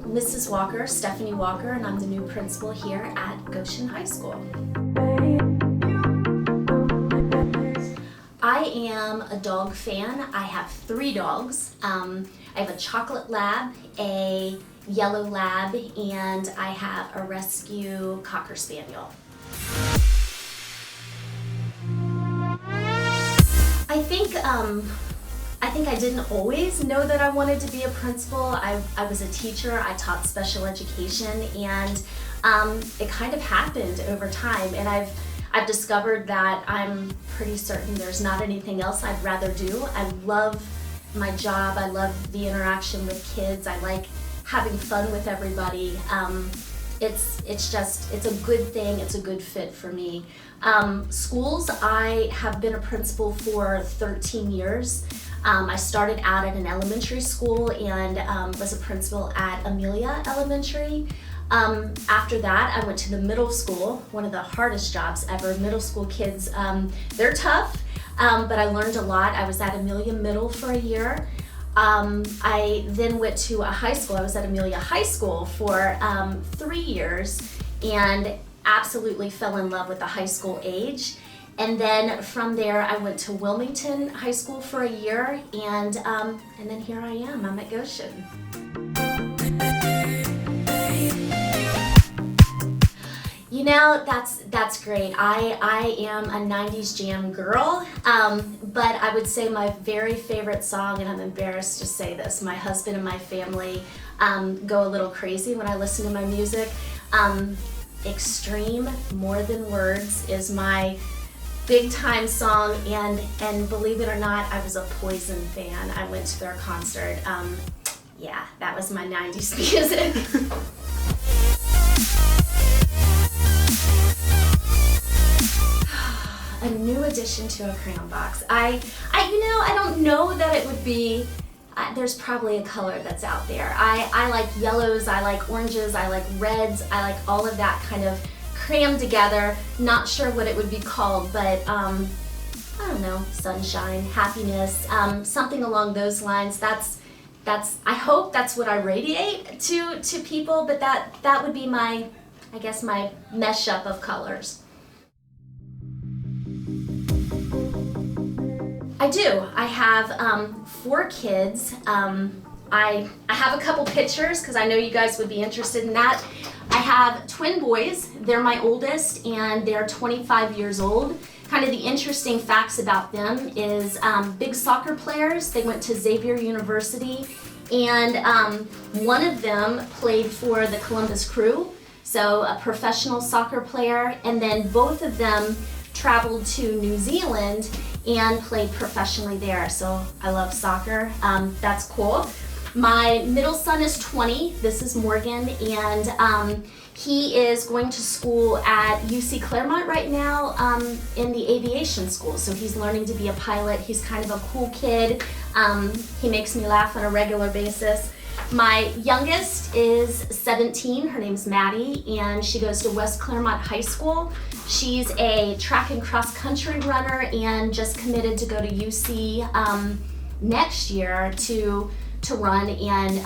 Mrs. Walker, Stephanie Walker, and I'm the new principal here at Goshen High School. I am a dog fan. I have 3 dogs. I have a chocolate lab, a yellow lab, and I have a rescue cocker spaniel. I think I didn't always know that I wanted to be a principal. I was a teacher. I taught special education, and it kind of happened over time. And I've discovered that I'm pretty certain there's not anything else I'd rather do. I love my job. I love the interaction with kids. I like having fun with everybody. It's a good thing. It's a good fit for me. Schools, I have been a principal for 13 years. I started out at an elementary school and was a principal at Amelia Elementary. After that, I went to the middle school, one of the hardest jobs ever. Middle school kids, they're tough, but I learned a lot. I was at Amelia Middle for a year. I then went to a high school. I was at Amelia High School for 3 years and absolutely fell in love with the high school age. And then from there, I went to Wilmington High School for a year, and then here I am. I'm at Goshen. You know, that's great. I am a 90s jam girl, but I would say my very favorite song, and I'm embarrassed to say this, my husband and my family go a little crazy when I listen to my music. Extreme, More Than Words is my big time song, and believe it or not, I was a Poison fan. I went to their concert. Yeah, that was my 90s music. A new addition to a crayon box. I don't know that it would be, there's probably a color that's out there. I like yellows, I like oranges, I like reds, I like all of that kind of crammed together. Not sure what it would be called, but I don't know, sunshine, happiness, something along those lines. I hope that's what I radiate to people, but that would be my mesh up of colors. I do. I have 4 kids. I have a couple pictures because I know you guys would be interested in that. I have twin boys. They're my oldest and they're 25 years old. Kind of the interesting facts about them is big soccer players. They went to Xavier University, and one of them played for the Columbus Crew, so a professional soccer player, and then both of them traveled to New Zealand and played professionally there. So I love soccer. That's cool. My middle son is 20. This is Morgan, and he is going to school at UC Claremont right now in the aviation school. So he's learning to be a pilot. He's kind of a cool kid. He makes me laugh on a regular basis. My youngest is 17. Her name's Maddie, and she goes to West Claremont High School. She's a track and cross country runner and just committed to go to UC next year to run, and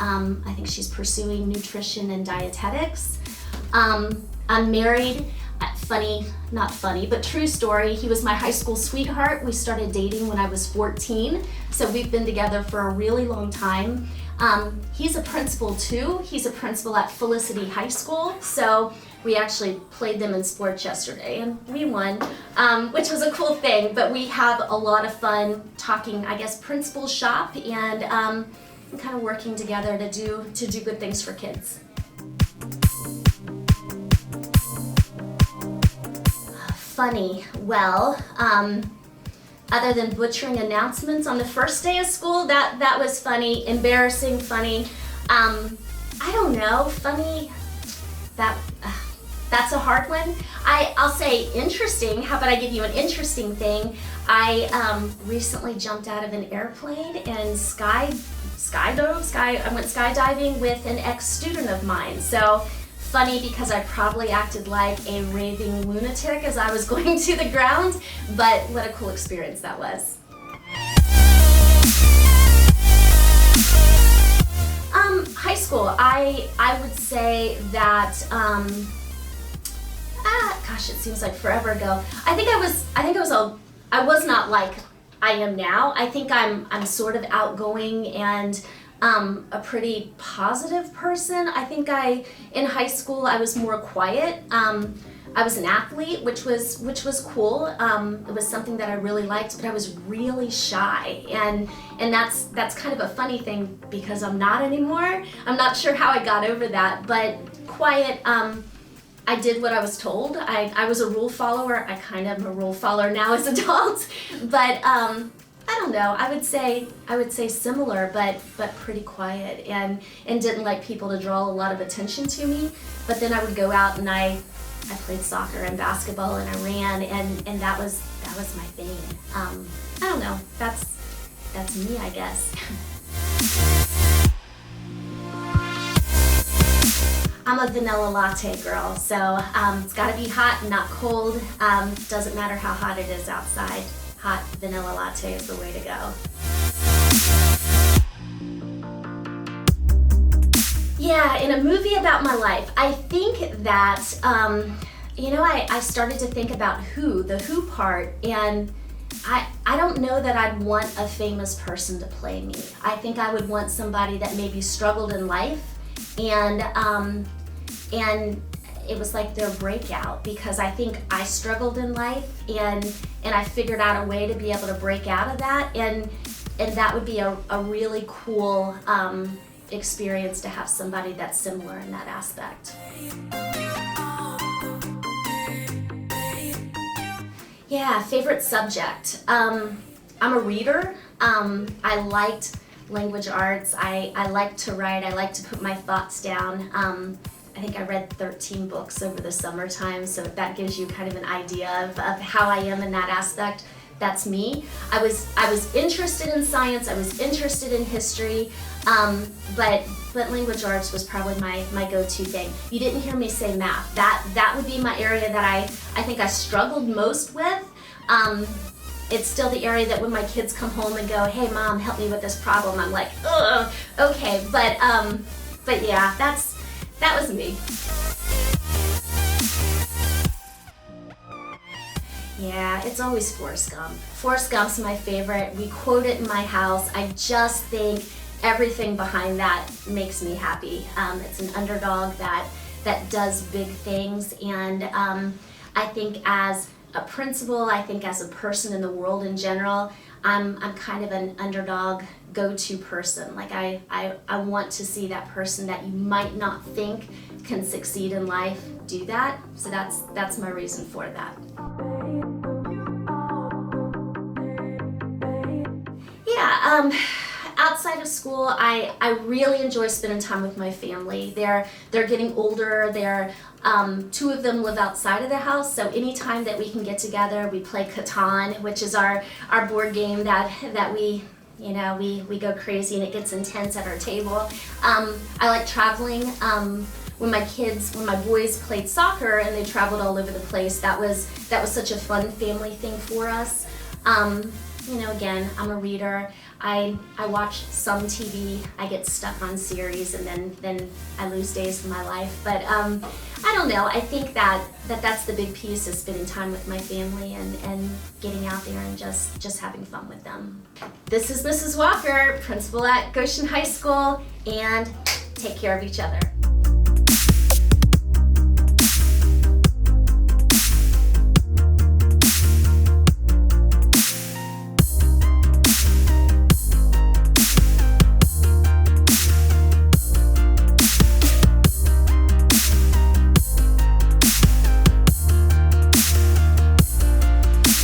I think she's pursuing nutrition and dietetics. I'm married. Not funny, but true story. He was my high school sweetheart. We started dating when I was 14, so we've been together for a really long time. He's a principal too. He's a principal at Felicity High School, so we actually played them in sports yesterday and we won, which was a cool thing, but we have a lot of fun talking, principal shop, and kind of working together to do good things for kids. Funny, well, other than butchering announcements on the first day of school, that was funny. Embarrassing, funny. I don't know, funny, that's a hard one. I'll say interesting. How about I give you an interesting thing? I recently jumped out of an airplane and I went skydiving with an ex-student of mine. So funny because I probably acted like a raving lunatic as I was going to the ground, but what a cool experience that was. High school, I would say that, gosh, it seems like forever ago. I was not like I am now. I think I'm sort of outgoing and a pretty positive person. I think in high school I was more quiet. I was an athlete, which was cool. It was something that I really liked, but I was really shy, and that's kind of a funny thing because I'm not anymore. I'm not sure how I got over that, but quiet. I did what I was told. I was a rule follower. I kind of am a rule follower now as adult, but I don't know. I would say similar, but pretty quiet, and didn't like people to draw a lot of attention to me. But then I would go out and I played soccer and basketball and I ran, and that was my thing. I don't know. That's me, I guess. I'm a vanilla latte girl, so it's got to be hot and not cold. Doesn't matter how hot it is outside. Hot vanilla latte is the way to go. Yeah, in a movie about my life, I think that, I started to think about the who part, and I don't know that I'd want a famous person to play me. I think I would want somebody that maybe struggled in life, and it was like their breakout, because I think I struggled in life, and I figured out a way to be able to break out of that, and that would be a really cool experience to have somebody that's similar in that aspect. Yeah, favorite subject. I'm a reader. I liked language arts. I like to write. I like to put my thoughts down. I think I read 13 books over the summertime, so that gives you kind of an idea of how I am in that aspect. That's me. I was interested in science. I was interested in history, but language arts was probably my go-to thing. You didn't hear me say math. That would be my area that I think I struggled most with. It's still the area that when my kids come home and go, "Hey mom, help me with this problem," I'm like, ugh, okay. But yeah, that was me. Yeah, it's always Forrest Gump. Forrest Gump's my favorite. We quote it in my house. I just think everything behind that makes me happy. It's an underdog that does big things, and I think as a principal, I think as a person in the world in general, I'm kind of an underdog go-to person. Like I want to see that person that you might not think can succeed in life do that. So that's my reason for that. Yeah, outside of school, I really enjoy spending time with my family. They're getting older. Two of them live outside of the house, so anytime that we can get together, we play Catan, which is our board game that we go crazy and it gets intense at our table. I like traveling. When my boys played soccer and they traveled all over the place, that was such a fun family thing for us. Again, I'm a reader. I watch some TV. I get stuck on series, and then I lose days of my life. But I don't know. I think that's the big piece, is spending time with my family and getting out there and just having fun with them. This is Mrs. Walker, principal at Goshen High School, and take care of each other.